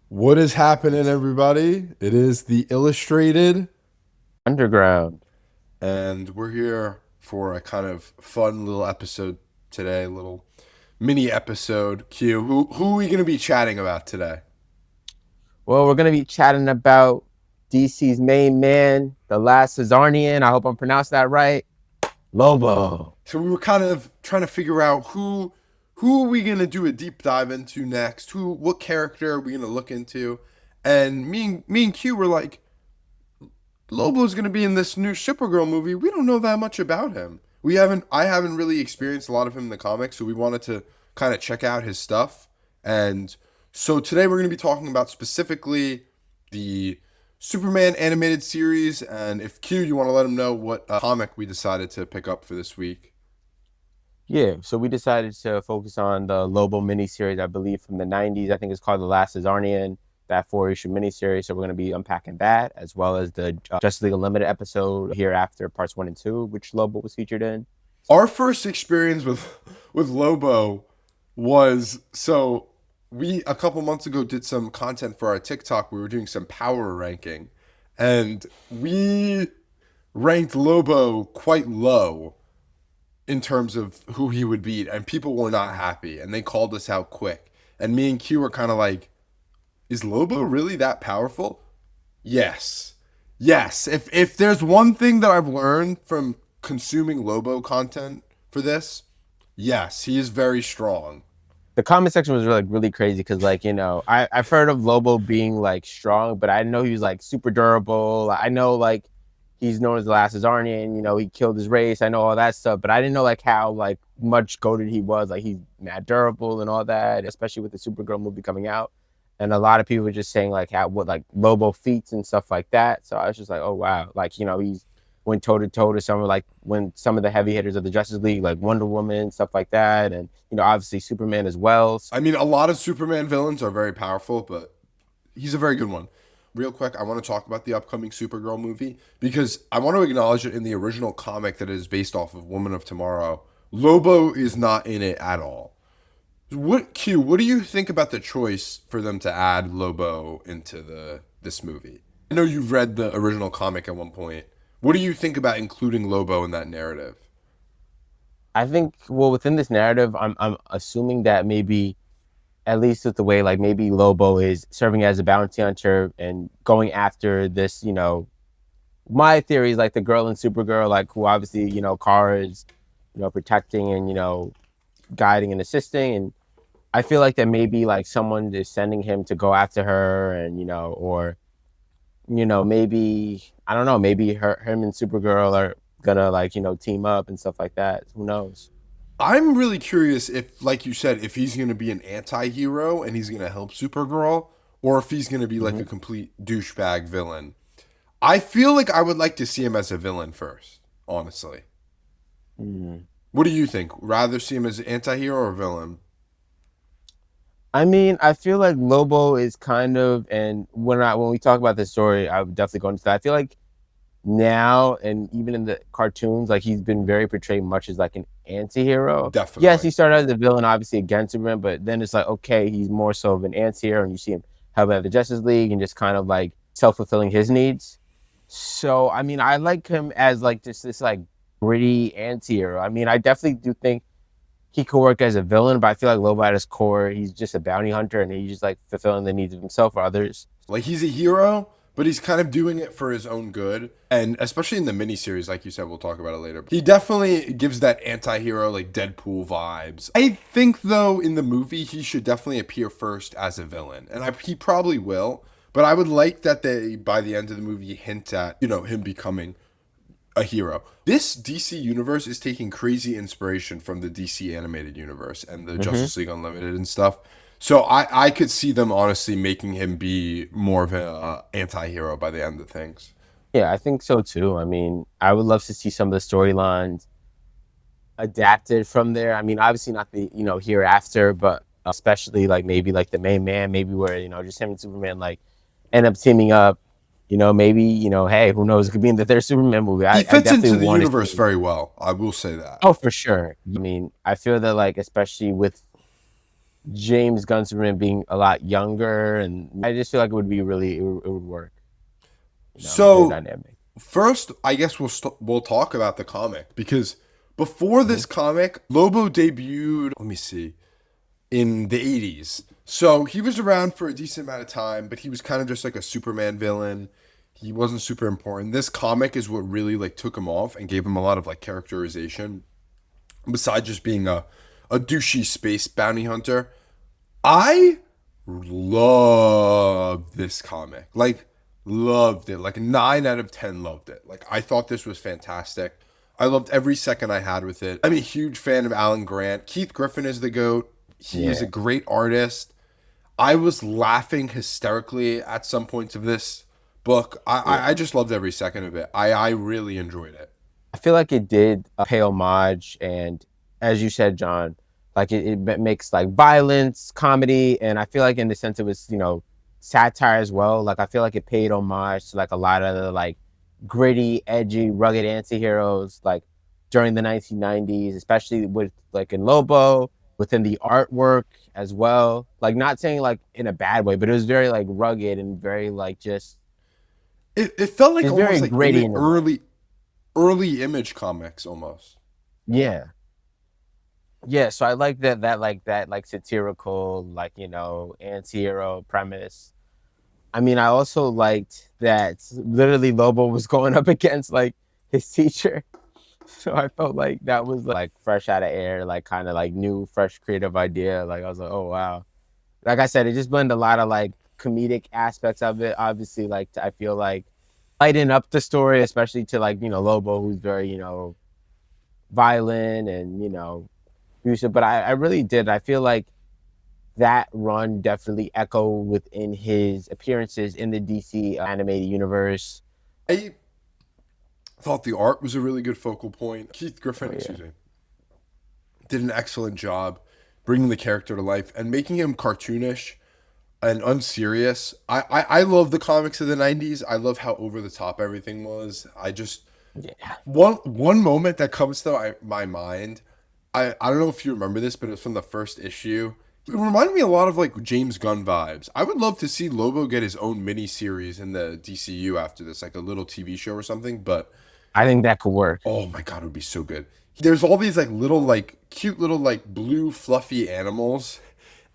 What is happening, everybody? It is the Illustrated, Underground. and we're here for a kind of fun little episode today, a little mini episode. Q, who are we going to be chatting about today? Well, we're gonna be chatting about DC's main man, the last Cesarnian. I hope I'm pronouncing that right. Lobo. So we were kind of trying to figure out who are we going to do a deep dive into next? What character are we going to look into? And me and Q were like, Lobo's going to be in this new Supergirl movie. We don't know that much about him. I haven't really experienced a lot of him in the comics, so we wanted to kind of check out his stuff. And so today we're going to be talking about specifically the Superman animated series. And if Q, you want to let him know what comic we decided to pick up for this week. Yeah, so we decided to focus on the Lobo miniseries, I believe from the 90s. I think it's called The Last Cesarnian, that four-issue miniseries. So we're going to be unpacking that, as well as the Justice League Unlimited episode hereafter, parts 1 and 2, which Lobo was featured in. Our first experience with Lobo was so we a couple months ago did some content for our TikTok. We were doing some power ranking, and we ranked Lobo quite low in terms of who he would beat, and people were not happy, and they called us out quick. And me and Q were kind of like, "Is Lobo really that powerful?" Yes. Yes. If there's one thing that I've learned from consuming Lobo content for this, yes, he is very strong. The comment section was like really crazy because I've heard of Lobo being like strong, but I didn't know he was like super durable. I know like he's known as the last Azarnian, he killed his race. I know all that stuff, but I didn't know like how like much goaded he was. Like he's mad durable and all that, especially with the Supergirl movie coming out. And a lot of people were just saying like how what like Lobo feats and stuff like that. So I was just like, oh wow, like he's went toe to toe to some of like when some of the heavy hitters of the Justice League, like Wonder Woman, stuff like that, and obviously Superman as well. I mean, a lot of Superman villains are very powerful, but he's a very good one. Real quick, I want to talk about the upcoming Supergirl movie because I want to acknowledge that in the original comic that is based off of Woman of Tomorrow, Lobo is not in it at all. What do you think about the choice for them to add Lobo into the this movie? I know you've read the original comic at one point. What do you think about including Lobo in that narrative? I think well within this narrative, I'm assuming that maybe at least with the way like maybe Lobo is serving as a bounty hunter and going after this, my theory is like the girl in Supergirl, like who obviously, Kara is, protecting and, guiding and assisting. And I feel like that maybe like someone is sending him to go after her and, or, maybe I don't know, maybe him and Supergirl are gonna like, team up and stuff like that. Who knows? I'm really curious if, like you said, if he's going to be an anti-hero and he's going to help Supergirl, or if he's going to be like a Hmm. complete douchebag villain. I feel like I would like to see him as a villain first, honestly. Hmm. What do you think? Rather see him as an anti-hero or villain? I mean, I feel like Lobo is kind of, and when we talk about this story, I would definitely go into that. I feel like now, and even in the cartoons, like he's been very portrayed much as like an anti-hero. Yes, Definitely. he started as a villain, obviously against Superman, but then it's like okay, he's more so of an anti-hero, and you see him help out the Justice League and just kind of like self-fulfilling his needs. So, I mean, I like him as like just this like gritty anti-hero. I mean, I definitely do think he could work as a villain, but I feel like Lobo at his core, he's just a bounty hunter and he's just like fulfilling the needs of himself or others. Like he's a hero, but he's kind of doing it for his own good. And especially in the miniseries, like you said, we'll talk about it later. He definitely gives that anti-hero like Deadpool vibes. I think though in the movie he should definitely appear first as a villain. And he probably will, but I would like that they by the end of the movie hint at, him becoming a hero. This DC universe is taking crazy inspiration from the DC animated universe and the Hmm. Justice League Unlimited and stuff. So I could see them honestly making him be more of an anti-hero by the end of things. Yeah, I think so too. I mean, I would love to see some of the storylines adapted from there. I mean, obviously not the, hereafter, but especially like maybe like the main man, maybe where, just him and Superman like end up teaming up, maybe, hey, who knows? It could be in the third Superman movie. He I fits definitely into the want to universe see. very well. I will say that. Oh, for sure. I mean, I feel that like, especially with James Gunn Superman being a lot younger, and I just feel like it would be really it would work. Their So dynamic. first, I guess we'll talk about the comic because before Hmm. this comic, Lobo debuted. Let me see, in the 80s. So he was around for a decent amount of time, but he was kind of just like a Superman villain. He wasn't super important. This comic is what really like took him off and gave him a lot of like characterization. Besides just being a douchey space bounty hunter, I love this comic. Like loved it. Like 9 out of 10 loved it. Like I thought this was fantastic. I loved every second I had with it. I'm a huge fan of Alan Grant. Keith Griffin is the GOAT. He is a Yeah, great artist. I was laughing hysterically at some points of this book. I yeah. just loved every second of it. I really enjoyed it. I feel like it did pay homage, and as you said, John, like it makes like violence, comedy, and I feel like in the sense it was satire as well. Like I feel like it paid homage to like a lot of the like gritty, edgy, rugged anti-heroes like during the 1990s, especially with like in Lobo, within the artwork as well. Like not saying like in a bad way, but it was very like rugged and very like It felt like just very almost like gritty in a way. early Image comics almost. Yeah. Yeah, so I like that like satirical, like, anti-hero premise. I mean, I also liked that literally Lobo was going up against like his teacher. So I felt like that was like fresh out of air, like kind of like new, fresh creative idea. Like I was like, oh wow. Like I said, it just blended a lot of like comedic aspects of it. Obviously, like I feel like lighten up the story, especially to like, Lobo, who's very, violent and, abusive. But I really did. I feel like that run definitely echoed within his appearances in the DC animated universe. I thought the art was a really good focal point. Keith Oh Griffin, yeah, excuse me, did an excellent job bringing the character to life and making him cartoonish and unserious. I love the comics of the 90s. I love how over the top everything was. I just yeah. one moment that comes to my mind. I don't know if you remember this, but it's from the first issue. It reminded me a lot of like James Gunn vibes. I would love to see Lobo get his own mini series in the DCU after this, like a little TV show or something. But I think that could work. oh my god, it would be so good. There's all these like little like cute little like blue fluffy animals,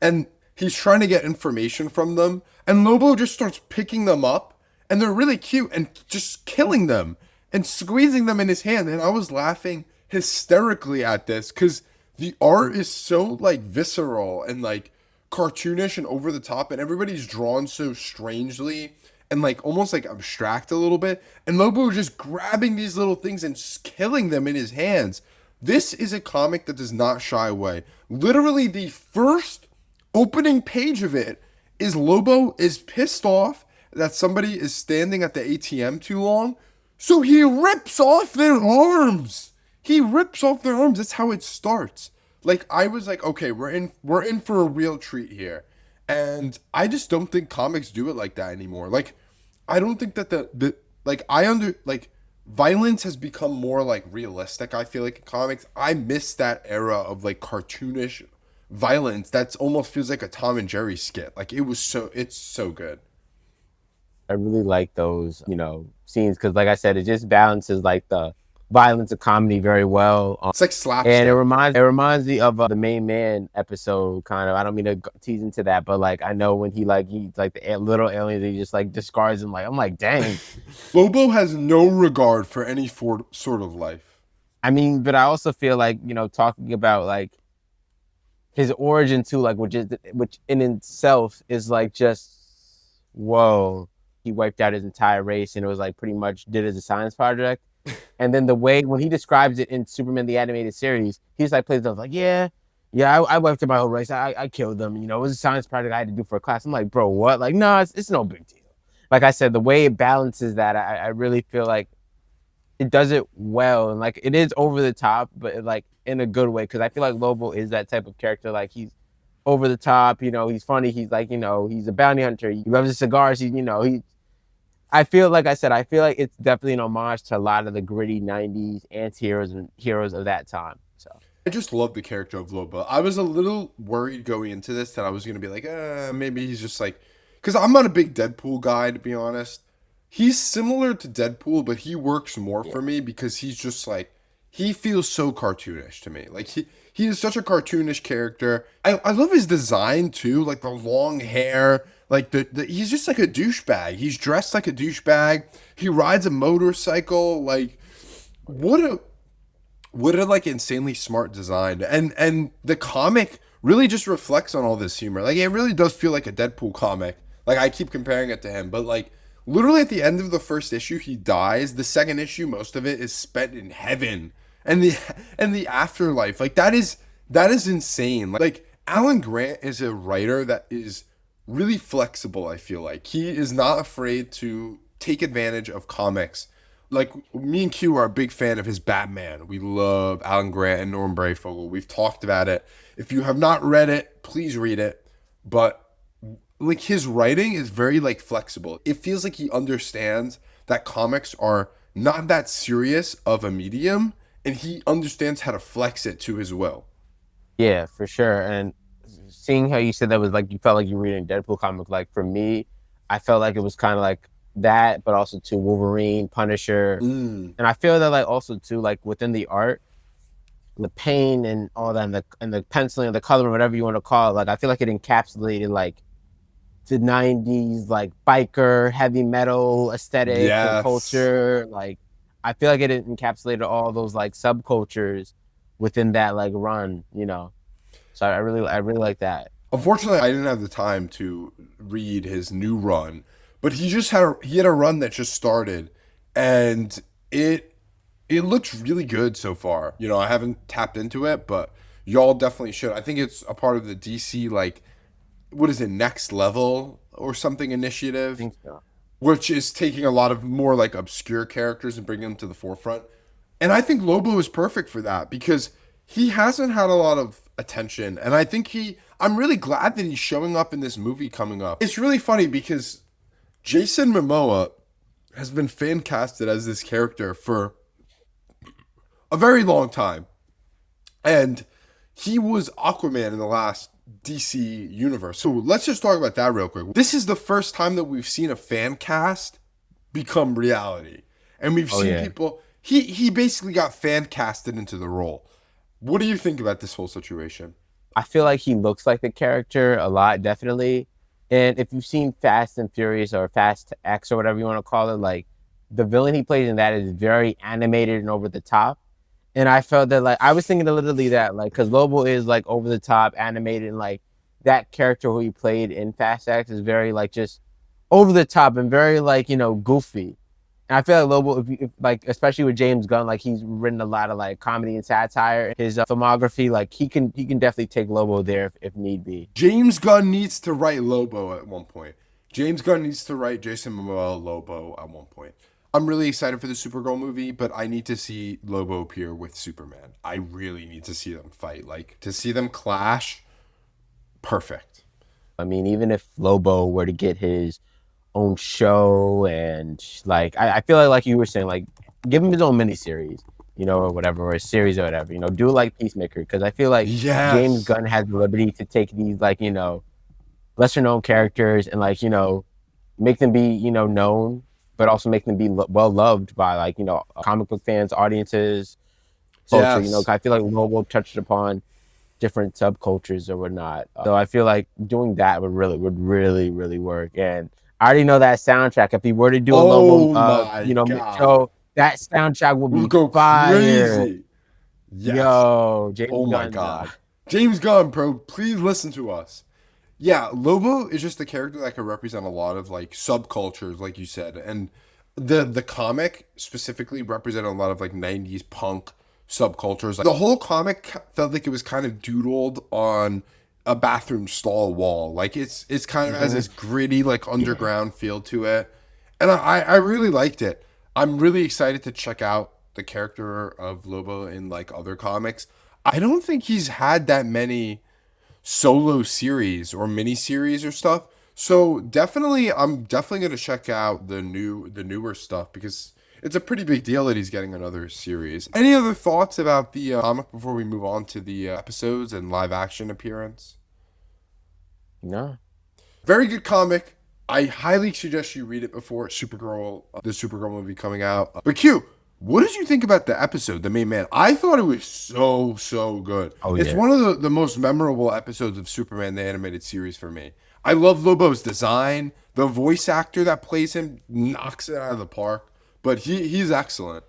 and he's trying to get information from them, and Lobo just starts picking them up, and they're really cute and just killing them and squeezing them in his hand, and I was laughing hysterically at this because the art is so like visceral and like cartoonish and over the top, and everybody's drawn so strangely and like almost like abstract a little bit. And Lobo just grabbing these little things and just killing them in his hands. This is a comic that does not shy away. Literally, the first opening page of it is Lobo is pissed off that somebody is standing at the ATM too long. So he rips off their arms. He rips off their arms. That's how it starts. Like I was like, okay, we're in for a real treat here. And I just don't think comics do it like that anymore. Like I don't think that the like I under like violence has become more like realistic, I feel like in comics. I miss that era of like cartoonish violence that's almost feels like a Tom and Jerry skit. Like it's so good. I really like those, scenes because, like I said, it just balances like the violence of comedy very well. It's like And it slapstick. reminds me of the main man episode. Kind of, I don't mean to tease into that, but like I know when he like the little aliens, he just like discards them. Like I'm like, dang. Lobo has no regard for any sort of life. I mean, but I also feel like talking about like his origin too, like which in itself is like just whoa. He wiped out his entire race, and it was like pretty much did as a science project. And then the way when he describes it in Superman the animated series, he's like plays off like, yeah, I wiped out my whole race. I killed them. It was a science project I had to do for a class. I'm like, bro, what? Like, no, it's no big deal. Like I said, the way it balances that, I really feel like it does it well, and like it is over the top, but like in a good way. Because I feel like Lobo is that type of character. Like he's over the top. He's funny. He's like he's a bounty hunter. He loves his cigars. He. I feel like I said. I feel like it's definitely an homage to a lot of the gritty '90s anti-heroes and heroes of that time. So I just love the character of Lobo. I was a little worried going into this that I was gonna be like, maybe he's just like, because I'm not a big Deadpool guy to be honest. He's similar to Deadpool, but he works more Yeah. for me because he's just like he feels so cartoonish to me. Like he is such a cartoonish character. I love his design too, like the long hair. Like he's just like a douchebag. He's dressed like a douchebag. He rides a motorcycle. Like what a like insanely smart design. And the comic really just reflects on all this humor. Like it really does feel like a Deadpool comic. Like I keep comparing it to him, but like literally at the end of the first issue he dies. The second issue, most of it is spent in heaven and the afterlife. Like that is insane. Like Alan Grant is a writer that is really flexible. I feel like he is not afraid to take advantage of comics. Like me and Q are a big fan of his Batman. We love Alan Grant and Norm Brayfogle. We've talked about it. If you have not read it, please read it. But like his writing is very like flexible. It feels like he understands that comics are not that serious of a medium, and he understands how to flex it to his will. Yeah, for sure. And seeing how you said that was like you felt like you were reading a Deadpool comic, like for me, I felt like it was kind of like that, but also to Wolverine, Punisher, Mm. and I feel that like also too like within the art, the paint and all that, and the penciling, and the color, whatever you want to call it. Like I feel like it encapsulated like the '90s like biker heavy metal aesthetic and Yes. culture. Like I feel like it encapsulated all those like subcultures within that like run, you know. So I really like that. Unfortunately, I didn't have the time to read his new run, but he had a run that just started, and it it looks really good so far. You know, I haven't tapped into it, but y'all definitely should. I think it's a part of the DC like what is it, next level or something I initiative, think so. which is taking a lot of more like obscure characters and bringing them to the forefront. And I think Lobo is perfect for that because he hasn't had a lot of attention. And I think I'm really glad that he's showing up in this movie coming up. It's really funny because Jason Momoa has been fan casted as this character for a very long time. And he was Aquaman in the last DC universe. So let's just talk about that real quick. This is the first time that we've seen a fan cast become reality. And we've Oh seen yeah. people he basically got fan casted into the role. What do you think about this whole situation? I feel like he looks like the character a lot, definitely. And if you've seen Fast and Furious or Fast X or whatever you want to call it, like the villain he plays in that is very animated and over the top. And I felt that like I was thinking literally that like because Lobo is like over the top animated and like that character who he played in Fast X is very like just over the top and very like goofy. And I feel like Lobo, if like especially with James Gunn, like he's written a lot of like comedy and satire. His filmography, like he can definitely take Lobo there if need be. James Gunn needs to write Lobo at one point. James Gunn needs to write Jason Momoa Lobo at one point. I'm really excited for the Supergirl movie, but I need to see Lobo appear with Superman. I really need to see them fight. Like to see them clash, perfect. I mean, even if Lobo were to get his own show and like I feel like you were saying, like give him his own miniseries, or whatever, or a series or whatever, do it like Peacemaker. Because I feel like James Yes. Gunn has the liberty to take these like, lesser known characters and like, make them be, known, but also make them be well loved by like, comic book fans, audiences, culture, Yes. 'cause I feel like Lobo touched upon different subcultures or whatnot. So I feel like doing that would really work. And I already know that soundtrack. If he were to do a Lobo, Oh my God. show, that soundtrack would We'll be go fire. crazy. Yes. Yo, James Oh my Gunn, God. dog. James Gunn, bro, please listen to us. Yeah, Lobo is just a character that could represent a lot of like subcultures, like you said, and the comic specifically represented a lot of like '90s punk subcultures. Like, the whole comic felt like it was kind of doodled on a bathroom stall wall. Like it's kind of has Hmm. this gritty like underground feel to it, and I really liked it. I'm really excited to check out the character of Lobo in like other comics. I don't think he's had that many solo series or mini series or stuff. So definitely, I'm definitely gonna check out the newer stuff because it's a pretty big deal that he's getting another series. Any other thoughts about the comic before we move on to the episodes and live action appearance? No. Very good comic. I highly suggest you read it before Supergirl, the Supergirl movie coming out. But Q, what did you think about the episode, The Main Man? I thought it was so good. Oh It's yeah. one of the most memorable episodes of Superman the animated series for me. I love Lobo's design. The voice actor that plays him knocks it out of the park. But he's excellent.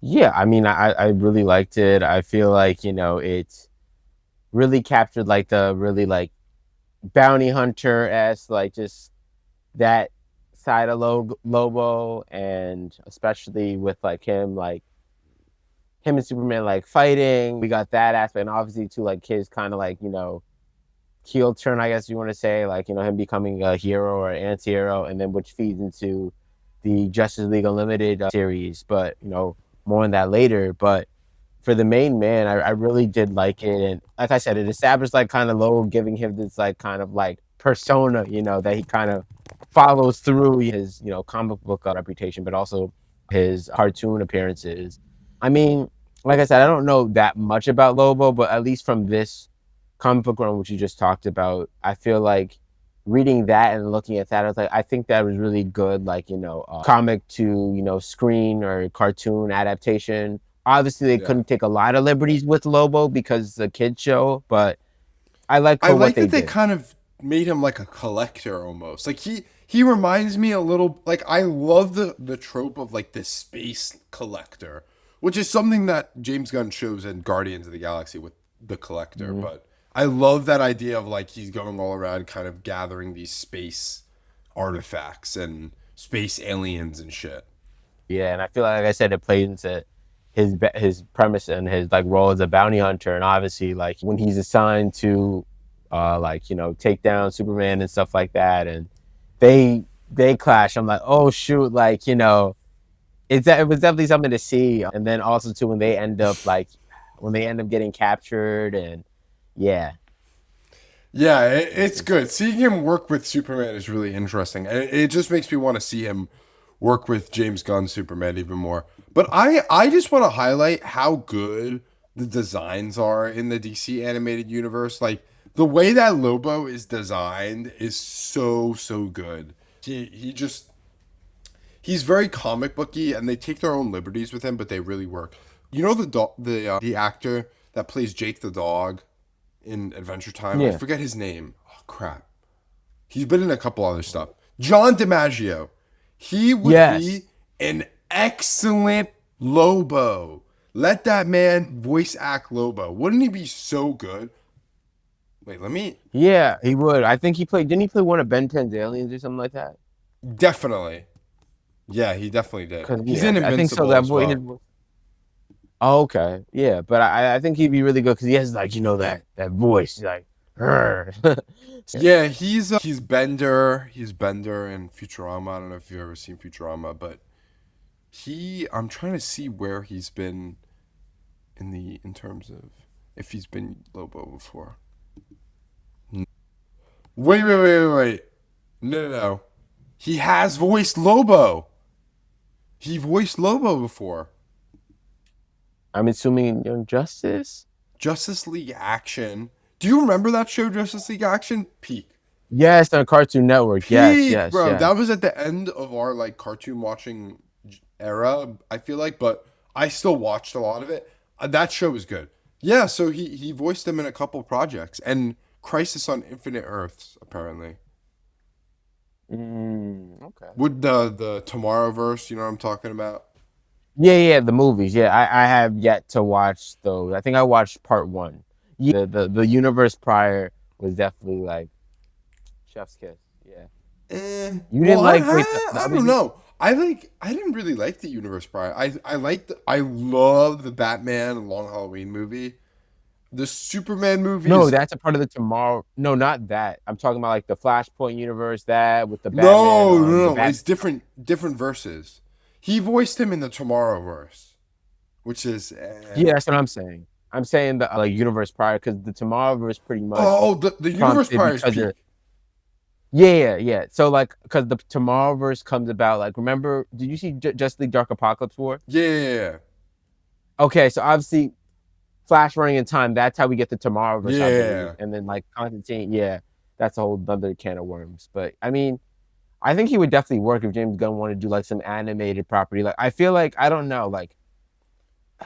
Yeah, I mean, I really liked it. I feel like, it really captured like the really like bounty hunter as like just that side of Lobo, and especially with like him and Superman like fighting. We got that aspect, and obviously too like his kind of like heel turn, I guess you want to say, like him becoming a hero or an anti-hero, and then which feeds into the Justice League Unlimited series. But more on that later. But for the main man, I really did like it, and like I said, it established like kind of Lobo, giving him this like kind of like persona, that he kind of follows through his comic book reputation, but also his cartoon appearances. I mean, like I said, I don't know that much about Lobo, but at least from this comic book run, which you just talked about, I feel like reading that and looking at that, I was like, I think that was really good, like comic to screen or cartoon adaptation. Obviously, they Yeah. couldn't take a lot of liberties with Lobo because it's a kid show, but I like I for what like they that they did. kind of made him like a collector almost. Like he reminds me a little like I love the trope of like the space collector, which is something that James Gunn shows in Guardians of the Galaxy with the collector, Mhm. but I love that idea of like he's going all around kind of gathering these space artifacts and space aliens and shit. Yeah, and I feel like I said, it played into his premise and his like role as a bounty hunter, and obviously like when he's assigned to like take down Superman and stuff like that, and they clash. I'm like, oh shoot, like it was definitely something to see, and then also too when they end up getting captured, and yeah, Yeah, it's, it's it's good. Seeing him work with Superman is really interesting. And it just makes me want to see him work with James Gunn's Superman even more. But I just want to highlight how good the designs are in the DC animated universe. Like the way that Lobo is designed is so good. He just he's very comic booky and they take their own liberties with him, but they really work. You know the actor that plays Jake the dog in Adventure Time? I yeah, forget his name. Oh crap. He's been in a couple other stuff. John DiMaggio. He would yes, be an excellent Lobo. Let that man voice act Lobo. Wouldn't he be so good? Wait, let me yeah, he would. I think he played. Didn't he play one of Ben 10's aliens or something like that? definitely. Yeah, he definitely did. Because He's yeah, in I think so. Invincible That as boy, well. oh, okay, yeah, but I think he'd be really good because he has like that voice like. Yeah. Yeah, he's Bender. He's Bender in Futurama. I don't know if you've ever seen Futurama, but I'm trying to see where he's been in terms of if he's been Lobo before. Wait. No. He has voiced Lobo. He voiced Lobo before. I'm assuming Young Justice. Justice League Action. Do you remember that show, Justice League Action? Peak. Yes, on Cartoon Network. Yes, Peak, yes, bro. yes. That was at the end of our like cartoon watching era, I feel like, but I still watched a lot of it. That show was good. Yeah, so he voiced them in a couple projects and Crisis on Infinite Earths apparently. Okay. Would the Tomorrowverse, you know what I'm talking about? Yeah, yeah, the movies. Yeah, I have yet to watch those. I think I watched part one. Yeah, the universe prior was definitely like Chef's Kiss. Yeah. You Well, didn't like wait the I other don't know. I didn't really like the Universe Prior. I love the Batman Long Halloween movie. The Superman movie No, is that's a part of the tomorrow. No, not that. I'm talking about like the Flashpoint universe, that with the Batman, the no. Bat. It's different verses. He voiced him in the Tomorrowverse, which is Yeah, that's what I'm saying. I'm saying the like universe prior because the Tomorrowverse pretty much oh the Universe prompted Prior is because of peak. Yeah. So like, because the Tomorrowverse comes about, like, remember? Did you see Justice League Dark Apocalypse War? Yeah, Okay, so obviously Flash running in time. That's how we get the Tomorrowverse, I believe. yeah. And then like Constantine, yeah, that's a whole other can of worms. But I mean, I think he would definitely work if James Gunn wanted to do like some animated property. Like I feel like I don't know, like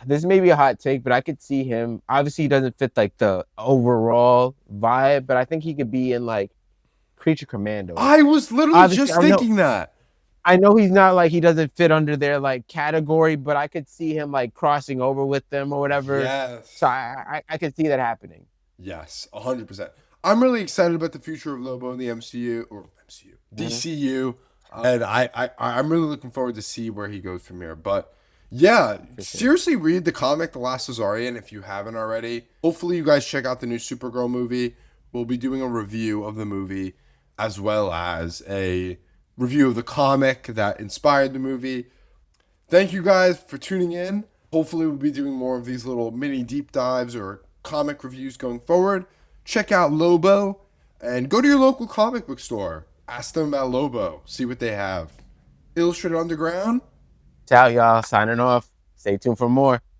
this may be a hot take, but I could see him. Obviously, he doesn't fit like the overall vibe, but I think he could be in like Creature Commandos. I was literally Obviously, just thinking that. I know he's not like he doesn't fit under their like category, but I could see him like crossing over with them or whatever. So Yes. I could see that happening. Yes, 100%. I'm really excited about the future of Lobo in the MCU or MCU, Mhm. DCU, and I'm really looking forward to see where he goes from here. But yeah, For sure. seriously, read the comic The Last Azarian if you haven't already. Hopefully, you guys check out the new Supergirl movie. We'll be doing a review of the movie as well as a review of the comic that inspired the movie. Thank you guys for tuning in. Hopefully, we'll be doing more of these little mini deep dives or comic reviews going forward. Check out Lobo and go to your local comic book store. Ask them about Lobo. See what they have. Illustrated Underground. Ciao, y'all. Signing off. Stay tuned for more.